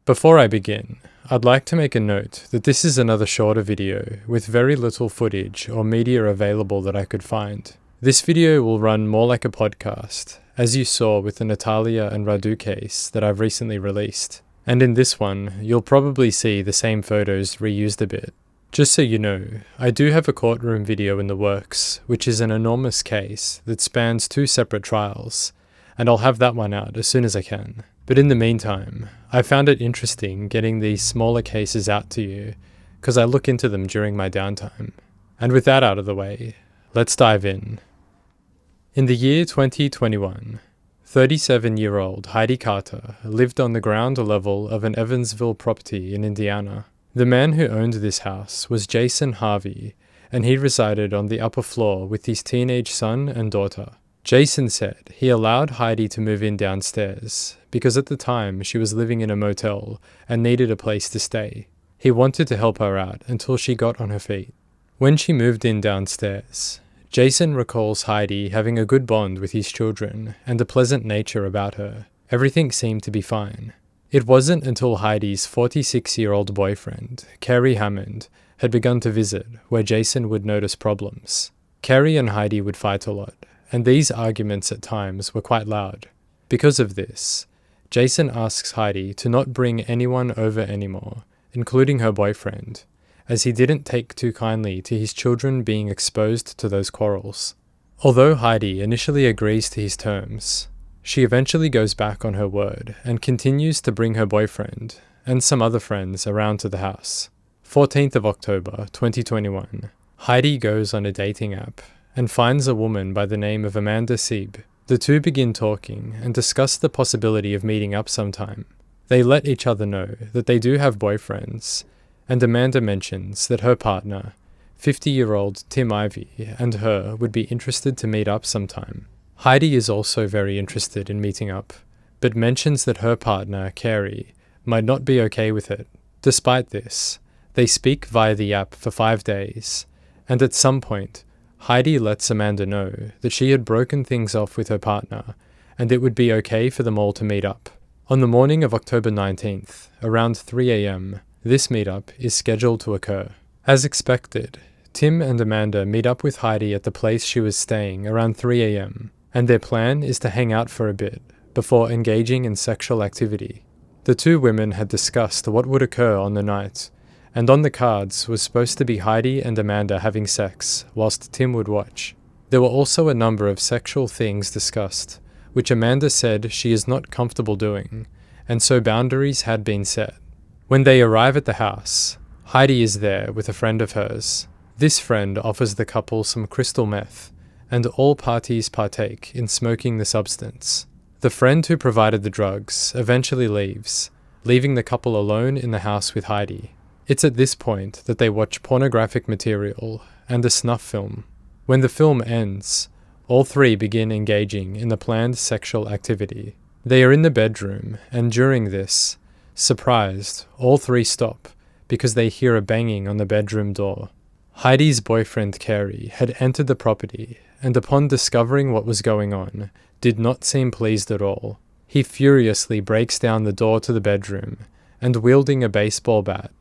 Before I begin, I'd like to make a note that this is another shorter video with very little footage or media available that I could find. This video will run more like a podcast, as you saw with the Natalia and Radu case that I've recently released. And in this one, you'll probably see the same photos reused a bit. Just so you know, I do have a courtroom video in the works, which is an enormous case that spans 2 separate trials, and I'll have that one out as soon as I can. But in the meantime, I found it interesting getting these smaller cases out to you, because I look into them during my downtime. And with that out of the way, let's dive in. In the year 2021, 37-year-old Heidi Carter lived on the ground level of an Evansville property in Indiana. The man who owned this house was Jason Harvey, and he resided on the upper floor with his teenage son and daughter. Jason said he allowed Heidi to move in downstairs because at the time she was living in a motel and needed a place to stay. He wanted to help her out until she got on her feet. When she moved in downstairs, Jason recalls Heidi having a good bond with his children and a pleasant nature about her. Everything seemed to be fine. It wasn't until Heidi's 46-year-old boyfriend, Kerry Hammond, had begun to visit where Jason would notice problems. Kerry and Heidi would fight a lot, and these arguments at times were quite loud. Because of this, Jason asks Heidi to not bring anyone over anymore, including her boyfriend, as he didn't take too kindly to his children being exposed to those quarrels. Although Heidi initially agrees to his terms, she eventually goes back on her word and continues to bring her boyfriend and some other friends around to the house. 14th of October 2021, Heidi goes on a dating app and finds a woman by the name of Amanda Siebe. The two begin talking and discuss the possibility of meeting up sometime. They let each other know that they do have boyfriends, and Amanda mentions that her partner, 50-year-old Tim Ivy, and her would be interested to meet up sometime. Heidi is also very interested in meeting up, but mentions that her partner, Kerry, might not be okay with it. Despite this, they speak via the app for 5 days, and at some point, Heidi lets Amanda know that she had broken things off with her partner, and it would be okay for them all to meet up. On the morning of October 19th, around 3 a.m., this meetup is scheduled to occur. As expected, Tim and Amanda meet up with Heidi at the place she was staying around 3 a.m., and their plan is to hang out for a bit before engaging in sexual activity. The two women had discussed what would occur on the night, and on the cards was supposed to be Heidi and Amanda having sex, whilst Tim would watch. There were also a number of sexual things discussed, which Amanda said she is not comfortable doing, and so boundaries had been set. When they arrive at the house, Heidi is there with a friend of hers. This friend offers the couple some crystal meth, and all parties partake in smoking the substance. The friend who provided the drugs eventually leaves, leaving the couple alone in the house with Heidi. It's at this point that they watch pornographic material and a snuff film. When the film ends, all three begin engaging in the planned sexual activity. They are in the bedroom, and during this, surprised, all three stop because they hear a banging on the bedroom door. Heidi's boyfriend Kerry had entered the property, and upon discovering what was going on, did not seem pleased at all. He furiously breaks down the door to the bedroom, and wielding a baseball bat,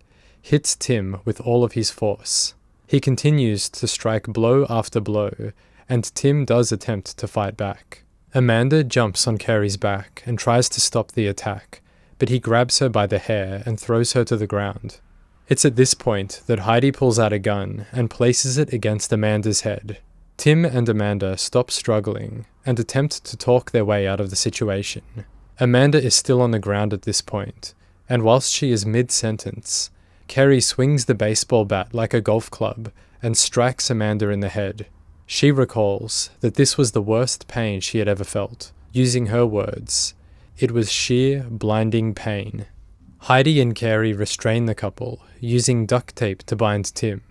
hits Tim with all of his force. He continues to strike blow after blow, and Tim does attempt to fight back. Amanda jumps on Kerry's back and tries to stop the attack, but he grabs her by the hair and throws her to the ground. It's at this point that Heidi pulls out a gun and places it against Amanda's head. Tim and Amanda stop struggling and attempt to talk their way out of the situation. Amanda is still on the ground at this point, and whilst she is mid-sentence, Kerry swings the baseball bat like a golf club and strikes Amanda in the head. She recalls that this was the worst pain she had ever felt. Using her words, "It was sheer, blinding pain." Heidi and Kerry restrain the couple, using duct tape to bind Tim,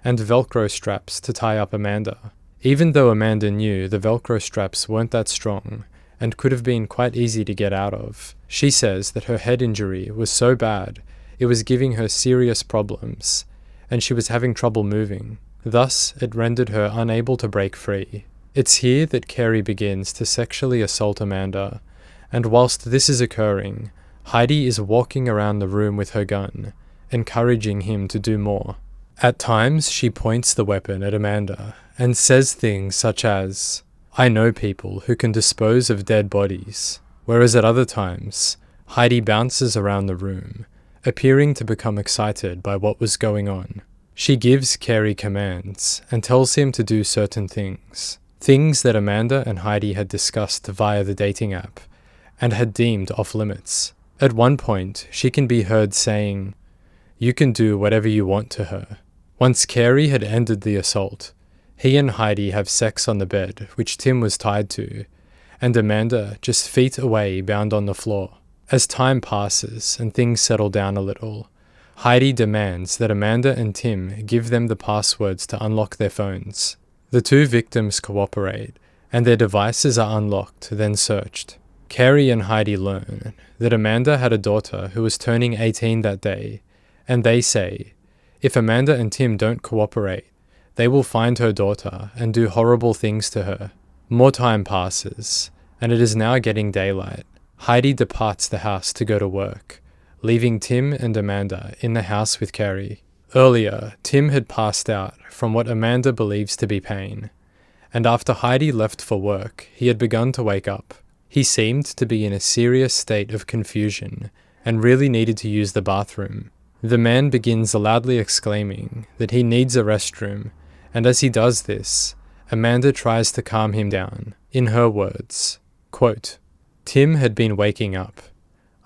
and Velcro straps to tie up Amanda. Even though Amanda knew the Velcro straps weren't that strong, and could have been quite easy to get out of, she says that her head injury was so bad it was giving her serious problems, and she was having trouble moving. Thus, it rendered her unable to break free. It's here that Kerry begins to sexually assault Amanda, and whilst this is occurring, Heidi is walking around the room with her gun, encouraging him to do more. At times, she points the weapon at Amanda and says things such as, "I know people who can dispose of dead bodies," whereas at other times, Heidi bounces around the room, appearing to become excited by what was going on. She gives Carey commands and tells him to do certain things that Amanda and Heidi had discussed via the dating app and had deemed off-limits. At one point, she can be heard saying, "You can do whatever you want to her." Once Carey had ended the assault, he and Heidi have sex on the bed, which Tim was tied to, and Amanda just feet away bound on the floor. As time passes and things settle down a little, Heidi demands that Amanda and Tim give them the passwords to unlock their phones. The two victims cooperate, and their devices are unlocked, then searched. Carey and Heidi learn that Amanda had a daughter who was turning 18 that day, and they say, if Amanda and Tim don't cooperate, they will find her daughter and do horrible things to her. More time passes, and it is now getting daylight. Heidi departs the house to go to work, leaving Tim and Amanda in the house with Carey. Earlier, Tim had passed out from what Amanda believes to be pain, and after Heidi left for work, he had begun to wake up. He seemed to be in a serious state of confusion and really needed to use the bathroom. The man begins loudly exclaiming that he needs a restroom, and as he does this, Amanda tries to calm him down. In her words, quote, "Tim had been waking up.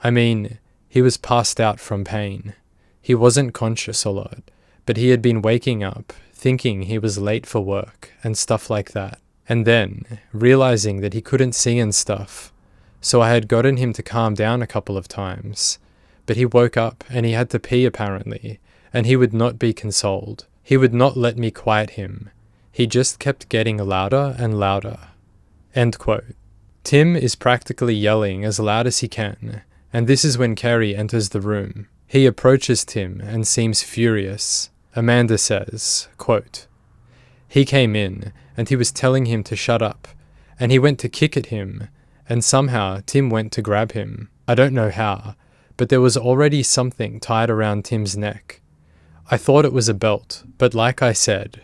I mean, he was passed out from pain. He wasn't conscious a lot, but he had been waking up, thinking he was late for work and stuff like that. And then, realizing that he couldn't see and stuff, so I had gotten him to calm down a couple of times. But he woke up and he had to pee apparently, and he would not be consoled. He would not let me quiet him. He just kept getting louder and louder." End quote. Tim is practically yelling as loud as he can, and this is when Carey enters the room. He approaches Tim and seems furious. Amanda says, quote, "He came in and he was telling him to shut up, and he went to kick at him, and somehow Tim went to grab him. I don't know how, but there was already something tied around Tim's neck. I thought it was a belt, but like I said,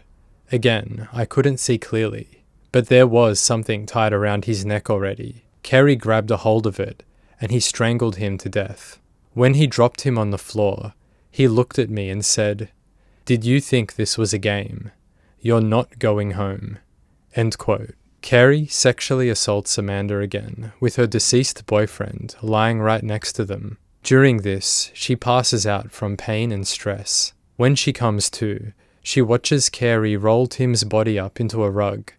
again, I couldn't see clearly, but there was something tied around his neck already. Carey grabbed a hold of it, and he strangled him to death. When he dropped him on the floor, he looked at me and said, 'Did you think this was a game? You're not going home.'" End quote. Carey sexually assaults Amanda again, with her deceased boyfriend lying right next to them. During this, she passes out from pain and stress. When she comes to, she watches Carey roll Tim's body up into a rug,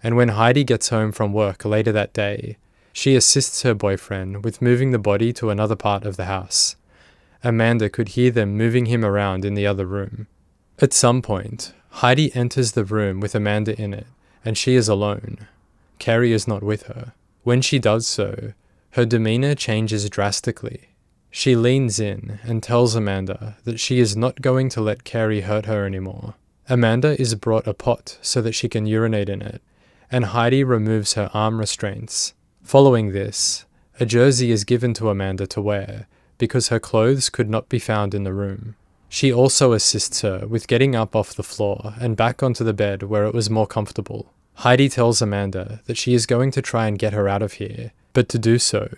and when Heidi gets home from work later that day, she assists her boyfriend with moving the body to another part of the house. Amanda could hear them moving him around in the other room. At some point, Heidi enters the room with Amanda in it, and she is alone. Carey is not with her. When she does so, her demeanor changes drastically. She leans in and tells Amanda that she is not going to let Carey hurt her anymore. Amanda is brought a pot so that she can urinate in it, and Heidi removes her arm restraints. Following this, a jersey is given to Amanda to wear because her clothes could not be found in the room. She also assists her with getting up off the floor and back onto the bed where it was more comfortable. Heidi tells Amanda that she is going to try and get her out of here, but to do so,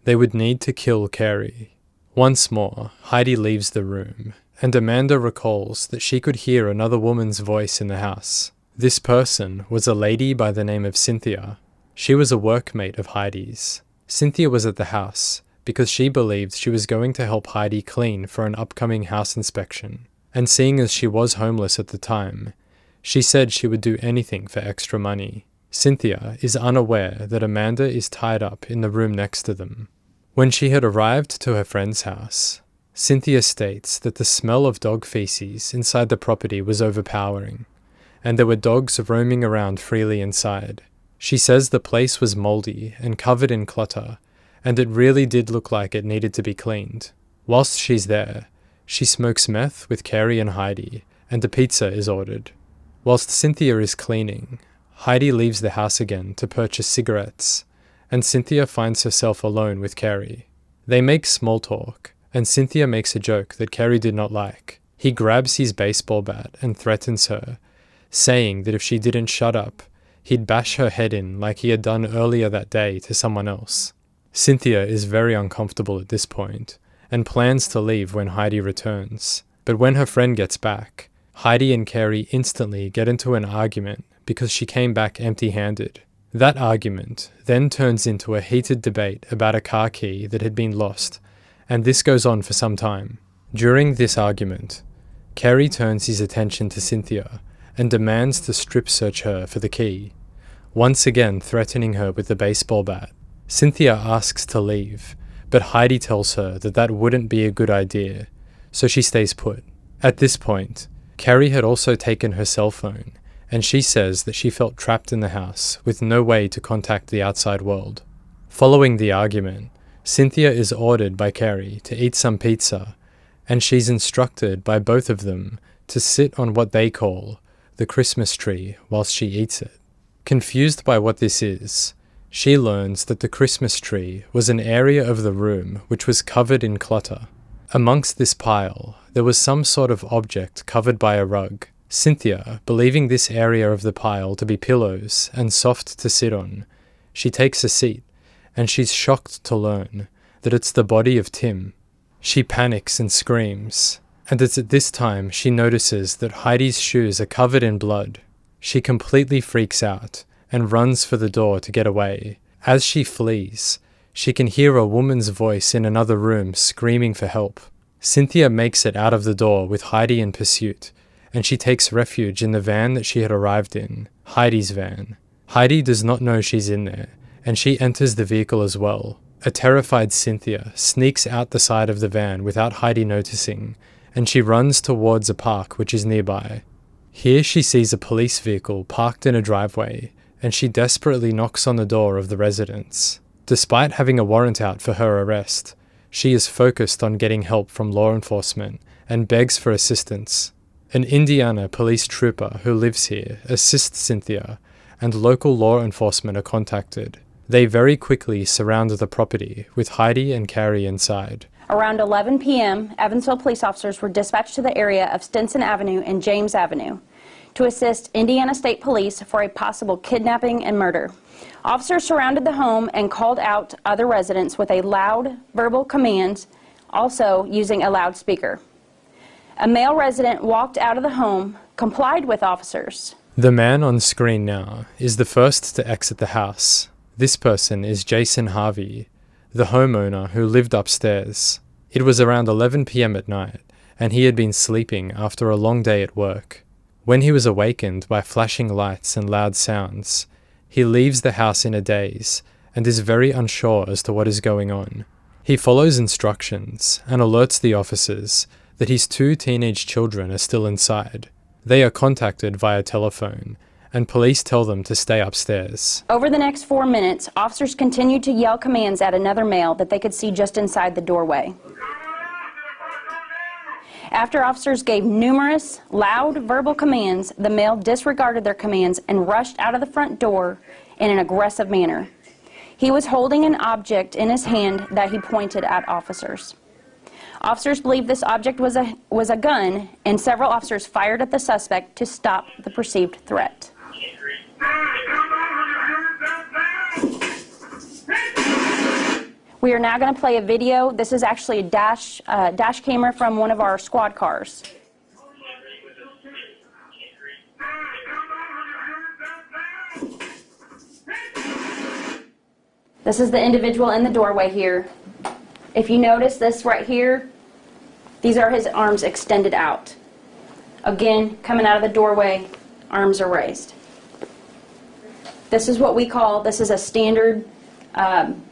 they would need to kill Carey. Once more, Heidi leaves the room, and Amanda recalls that she could hear another woman's voice in the house. This person was a lady by the name of Cynthia. She was a workmate of Heidi's. Cynthia was at the house because she believed she was going to help Heidi clean for an upcoming house inspection, and seeing as she was homeless at the time, she said she would do anything for extra money. Cynthia is unaware that Amanda is tied up in the room next to them. When she had arrived to her friend's house, Cynthia states that the smell of dog feces inside the property was overpowering, and there were dogs roaming around freely inside. She says the place was moldy and covered in clutter, and it really did look like it needed to be cleaned. Whilst she's there, she smokes meth with Carey and Heidi, and a pizza is ordered. Whilst Cynthia is cleaning, Heidi leaves the house again to purchase cigarettes, and Cynthia finds herself alone with Carey. They make small talk, and Cynthia makes a joke that Carrie did not like. He grabs his baseball bat and threatens her, saying that if she didn't shut up, he'd bash her head in like he had done earlier that day to someone else. Cynthia is very uncomfortable at this point, and plans to leave when Heidi returns. But when her friend gets back, Heidi and Carrie instantly get into an argument because she came back empty-handed. That argument then turns into a heated debate about a car key that had been lost, and this goes on for some time. During this argument, Carrie turns his attention to Cynthia and demands to strip search her for the key, once again threatening her with the baseball bat. Cynthia asks to leave, but Heidi tells her that that wouldn't be a good idea, so she stays put. At this point, Carrie had also taken her cell phone, and she says that she felt trapped in the house with no way to contact the outside world. Following the argument, Cynthia is ordered by Carrie to eat some pizza, and she's instructed by both of them to sit on what they call the Christmas tree whilst she eats it. Confused by what this is, she learns that the Christmas tree was an area of the room which was covered in clutter. Amongst this pile, there was some sort of object covered by a rug. Cynthia, believing this area of the pile to be pillows and soft to sit on, she takes a seat, and she's shocked to learn that it's the body of Tim. She panics and screams, and it's at this time she notices that Heidi's shoes are covered in blood. She completely freaks out and runs for the door to get away. As she flees, she can hear a woman's voice in another room screaming for help. Cynthia makes it out of the door with Heidi in pursuit, and she takes refuge in the van that she had arrived in, Heidi's van. Heidi does not know she's in there, and she enters the vehicle as well. A terrified Cynthia sneaks out the side of the van without Heidi noticing, and she runs towards a park which is nearby. Here she sees a police vehicle parked in a driveway, and she desperately knocks on the door of the residence. Despite having a warrant out for her arrest, she is focused on getting help from law enforcement and begs for assistance. An Indiana police trooper who lives here assists Cynthia, and local law enforcement are contacted. They very quickly surround the property with Heidi and Carrie inside. Around 11 p.m., Evansville police officers were dispatched to the area of Stinson Avenue and James Avenue to assist Indiana State Police for a possible kidnapping and murder. Officers surrounded the home and called out other residents with a loud verbal command, also using a loudspeaker. A male resident walked out of the home, complied with officers. The man on screen now is the first to exit the house. This person is Jason Harvey, the homeowner who lived upstairs. It was around 11 p.m. at night, and he had been sleeping after a long day at work. When he was awakened by flashing lights and loud sounds, he leaves the house in a daze and is very unsure as to what is going on. He follows instructions and alerts the officers that his 2 teenage children are still inside. They are contacted via telephone, and police tell them to stay upstairs. Over the next 4 minutes, officers continued to yell commands at another male that they could see just inside the doorway. After officers gave numerous loud verbal commands, the male disregarded their commands and rushed out of the front door in an aggressive manner. He was holding an object in his hand that he pointed at officers. Officers believed this object was a gun, and several officers fired at the suspect to stop the perceived threat. We are now going to play a video. This is actually a dash camera from one of our squad cars. This is the individual in the doorway here. If you notice this right here, these are his arms extended out. Again, coming out of the doorway, arms are raised. This is what we call, this is a standard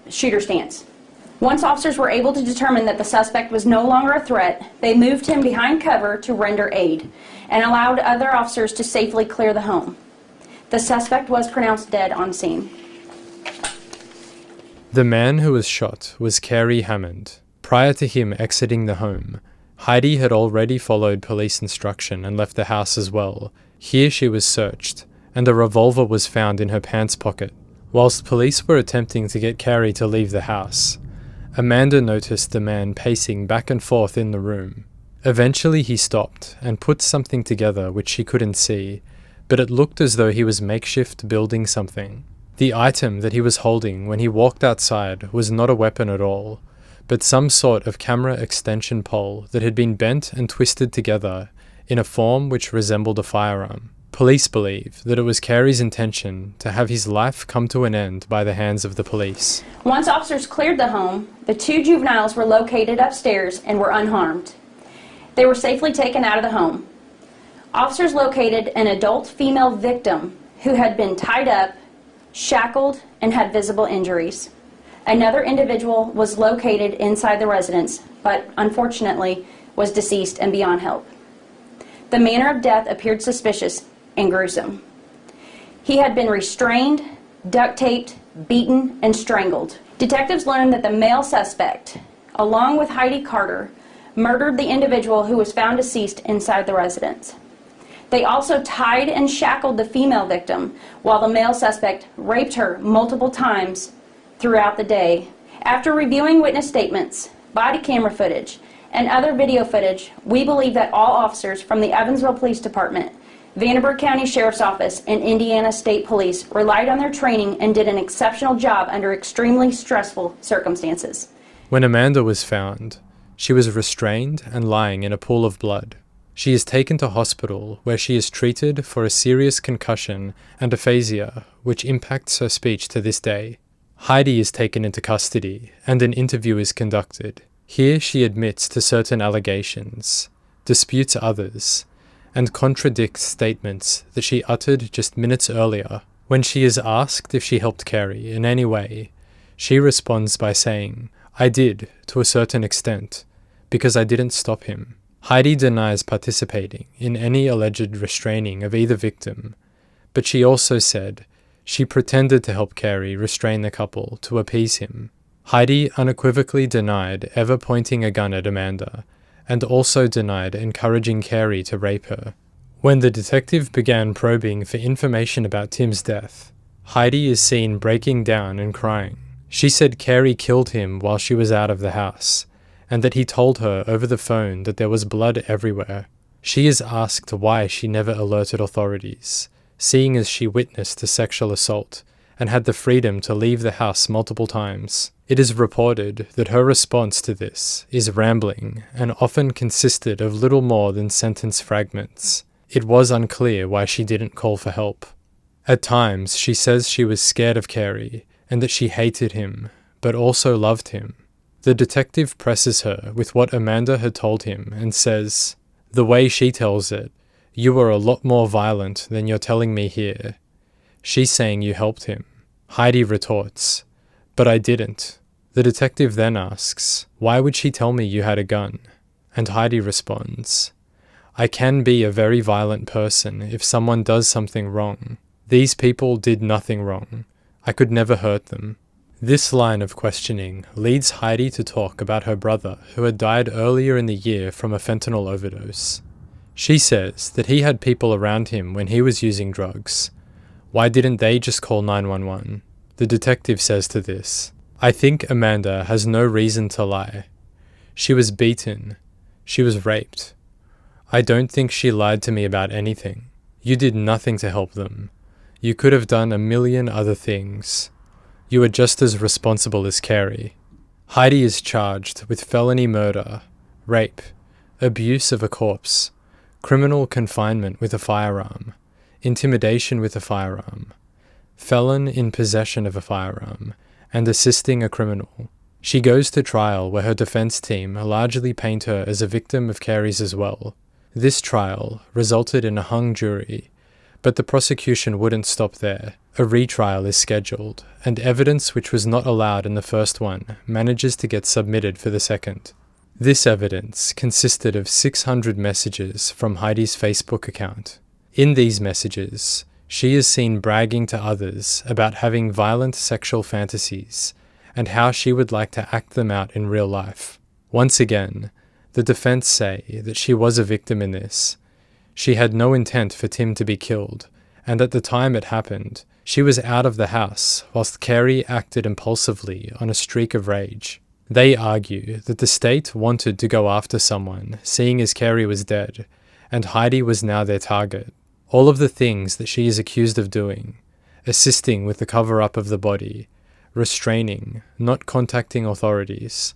shooter stance. Once officers were able to determine that the suspect was no longer a threat, they moved him behind cover to render aid and allowed other officers to safely clear the home. The suspect was pronounced dead on scene. The man who was shot was Carey Hammond. Prior to him exiting the home, Heidi had already followed police instruction and left the house as well. Here she was searched, and a revolver was found in her pants pocket. Whilst police were attempting to get Carey to leave the house, Amanda noticed the man pacing back and forth in the room. Eventually he stopped and put something together which she couldn't see, but it looked as though he was makeshift building something. The item that he was holding when he walked outside was not a weapon at all, but some sort of camera extension pole that had been bent and twisted together in a form which resembled a firearm. Police believe that it was Carey's intention to have his life come to an end by the hands of the police. Once officers cleared the home, the 2 juveniles were located upstairs and were unharmed. They were safely taken out of the home. Officers located an adult female victim who had been tied up, shackled, and had visible injuries. Another individual was located inside the residence, but unfortunately was deceased and beyond help. The manner of death appeared suspicious and gruesome. He had been restrained, duct taped, beaten, and strangled. Detectives learned that the male suspect, along with Heidi Carter, murdered the individual who was found deceased inside the residence. They also tied and shackled the female victim, while the male suspect raped her multiple times throughout the day. After reviewing witness statements, body camera footage, and other video footage, we believe that all officers from the Evansville Police Department, Vanderburgh County Sheriff's Office, and Indiana State Police relied on their training and did an exceptional job under extremely stressful circumstances. When Amanda was found, she was restrained and lying in a pool of blood. She is taken to hospital where she is treated for a serious concussion and aphasia, which impacts her speech to this day. Heidi is taken into custody and an interview is conducted. Here she admits to certain allegations, disputes others, and contradicts statements that she uttered just minutes earlier. When she is asked if she helped Carey in any way, she responds by saying, "I did, to a certain extent, because I didn't stop him." Heidi denies participating in any alleged restraining of either victim, but she also said she pretended to help Carey restrain the couple to appease him. Heidi unequivocally denied ever pointing a gun at Amanda, and also denied encouraging Carey to rape her. When the detective began probing for information about Tim's death, Heidi is seen breaking down and crying. She said Carey killed him while she was out of the house, and that he told her over the phone that there was blood everywhere. She is asked why she never alerted authorities, seeing as she witnessed a sexual assault and had the freedom to leave the house multiple times. It is reported that her response to this is rambling and often consisted of little more than sentence fragments. It was unclear why she didn't call for help. At times, she says she was scared of Carey and that she hated him, but also loved him. The detective presses her with what Amanda had told him and says, "The way she tells it, you were a lot more violent than you're telling me here." She's saying you helped him. Heidi retorts, "But I didn't." The detective then asks, "Why would she tell me you had a gun?" And Heidi responds, "I can be a very violent person if someone does something wrong. These people did nothing wrong. I could never hurt them." This line of questioning leads Heidi to talk about her brother who had died earlier in the year from a fentanyl overdose. She says that he had people around him when he was using drugs. Why didn't they just call 911? The detective says to this, "I think Amanda has no reason to lie. She was beaten. She was raped. I don't think she lied to me about anything. You did nothing to help them. You could have done a million other things. You are just as responsible as Carey." Heidi is charged with felony murder, rape, abuse of a corpse, criminal confinement with a firearm, intimidation with a firearm, felon in possession of a firearm, and assisting a criminal. She goes to trial where her defense team largely paint her as a victim of Carey's as well. This trial resulted in a hung jury, but the prosecution wouldn't stop there. A retrial is scheduled, and evidence which was not allowed in the first one manages to get submitted for the second. This evidence consisted of 600 messages from Heidi's Facebook account. In these messages, she is seen bragging to others about having violent sexual fantasies and how she would like to act them out in real life. Once again, the defense say that she was a victim in this. She had no intent for Tim to be killed, and at the time it happened, she was out of the house whilst Carey acted impulsively on a streak of rage. They argue that the state wanted to go after someone, seeing as Carey was dead, and Heidi was now their target. All of the things that she is accused of doing, assisting with the cover-up of the body, restraining, not contacting authorities,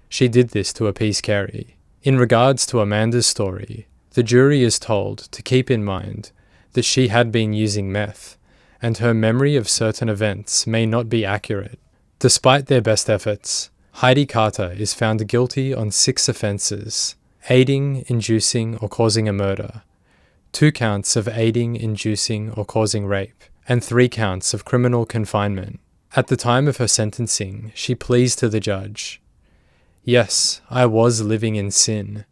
she did this to appease Carey. In regards to Amanda's story, the jury is told to keep in mind that she had been using meth, and her memory of certain events may not be accurate. Despite their best efforts, Heidi Carter is found guilty on 6 offences: aiding, inducing, or causing a murder, 2 counts of aiding, inducing, or causing rape, and 3 counts of criminal confinement. At the time of her sentencing, she pleads to the judge, "Yes, I was living in sin,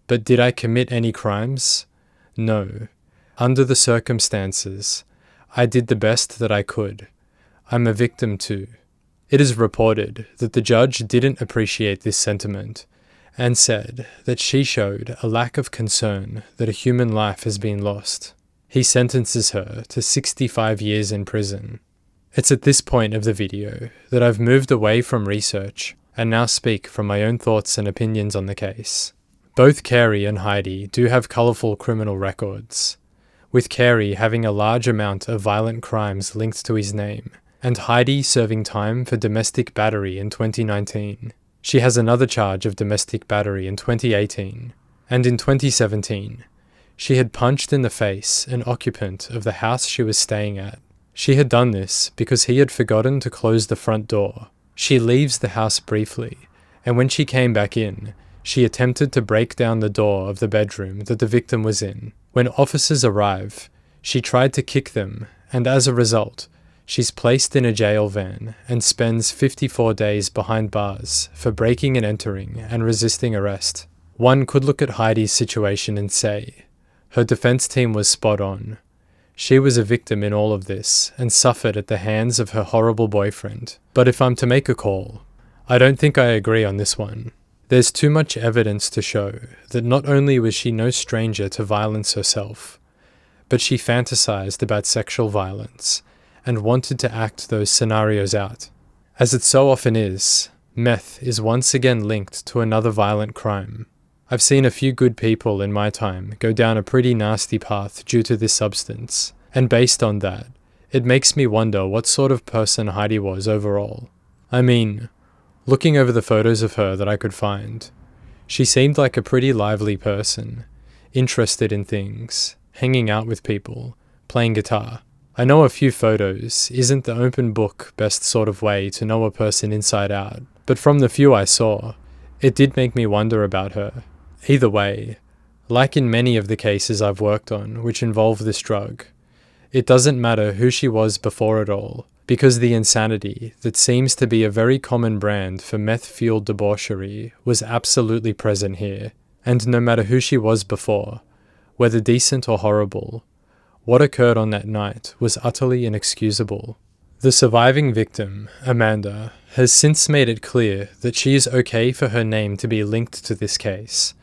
but did I commit any crimes? No. Under the circumstances, I did the best that I could. I'm a victim too." It is reported that the judge didn't appreciate this sentiment and said that she showed a lack of concern that a human life has been lost. He sentences her to 65 years in prison. It's at this point of the video that I've moved away from research and now speak from my own thoughts and opinions on the case. Both Carey and Heidi do have colourful criminal records, with Carey having a large amount of violent crimes linked to his name, and Heidi serving time for domestic battery in 2019. She has another charge of domestic battery in 2018, and in 2017, she had punched in the face an occupant of the house she was staying at. She had done this because he had forgotten to close the front door. She leaves the house briefly, and when she came back in, she attempted to break down the door of the bedroom that the victim was in. When officers arrive, she tried to kick them, and as a result, she's placed in a jail van and spends 54 days behind bars for breaking and entering and resisting arrest. One could look at Heidi's situation and say, her defense team was spot on. She was a victim in all of this and suffered at the hands of her horrible boyfriend. But if I'm to make a call, I don't think I agree on this one. There's too much evidence to show that not only was she no stranger to violence herself, but she fantasized about sexual violence and wanted to act those scenarios out. As it so often is, meth is once again linked to another violent crime. I've seen a few good people in my time go down a pretty nasty path due to this substance, and based on that, it makes me wonder what sort of person Heidi was overall. I mean, looking over the photos of her that I could find, she seemed like a pretty lively person, interested in things, hanging out with people, playing guitar. I know a few photos isn't the open book best sort of way to know a person inside out, but from the few I saw, it did make me wonder about her. Either way, like in many of the cases I've worked on which involve this drug, it doesn't matter who she was before it all, because the insanity that seems to be a very common brand for meth-fueled debauchery was absolutely present here, and no matter who she was before, whether decent or horrible, what occurred on that night was utterly inexcusable. The surviving victim, Amanda, has since made it clear that she is okay for her name to be linked to this case,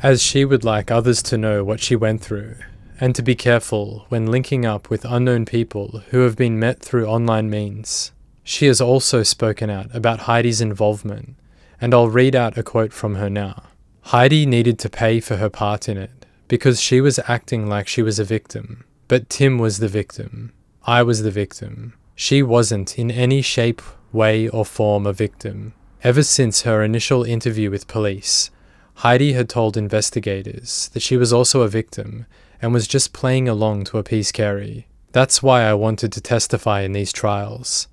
as she would like others to know what she went through, and to be careful when linking up with unknown people who have been met through online means. She has also spoken out about Heidi's involvement, and I'll read out a quote from her now. Heidi needed to pay for her part in it, because she was acting like she was a victim. But Tim was the victim. I was the victim. She wasn't in any shape, way, or form a victim. Ever since her initial interview with police, Heidi had told investigators that she was also a victim and was just playing along to appease Carey. That's why I wanted to testify in these trials.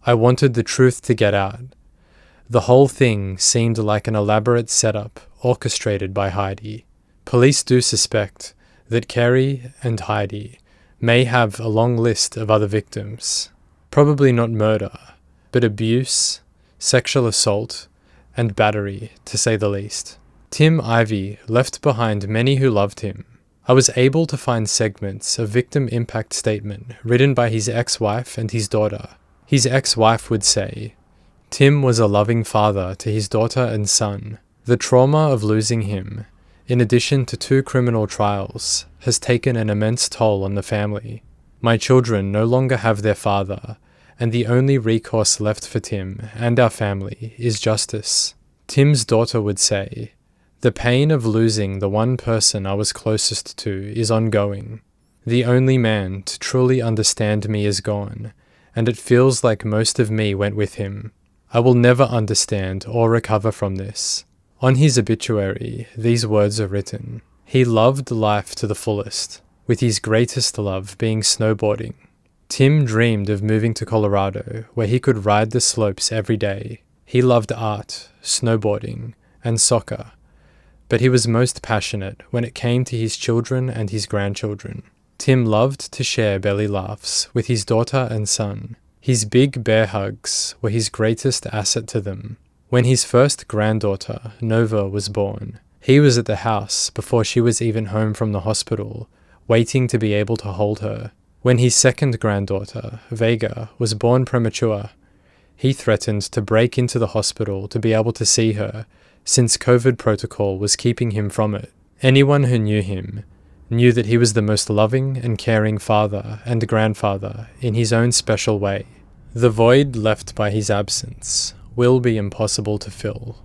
I wanted the truth to get out. The whole thing seemed like an elaborate setup orchestrated by Heidi. Police do suspect that Carey and Heidi may have a long list of other victims. Probably not murder, but abuse, sexual assault, and battery, to say the least. Tim Ivy left behind many who loved him. I was able to find segments of victim impact statement written by his ex-wife and his daughter. His ex-wife would say, Tim was a loving father to his daughter and son. The trauma of losing him, in addition to 2 criminal trials, has taken an immense toll on the family. My children no longer have their father, and the only recourse left for Tim and our family is justice. Tim's daughter would say, "The pain of losing the one person I was closest to is ongoing. The only man to truly understand me is gone, and it feels like most of me went with him. I will never understand or recover from this." On his obituary, these words are written. He loved life to the fullest, with his greatest love being snowboarding. Tim dreamed of moving to Colorado, where he could ride the slopes every day. He loved art, snowboarding, and soccer, but he was most passionate when it came to his children and his grandchildren. Tim loved to share belly laughs with his daughter and son. His big bear hugs were his greatest asset to them. When his first granddaughter, Nova, was born, he was at the house before she was even home from the hospital, waiting to be able to hold her. When his second granddaughter, Vega, was born premature, he threatened to break into the hospital to be able to see her, since COVID protocol was keeping him from it. Anyone who knew him knew that he was the most loving and caring father and grandfather in his own special way. The void left by his absence will be impossible to fill.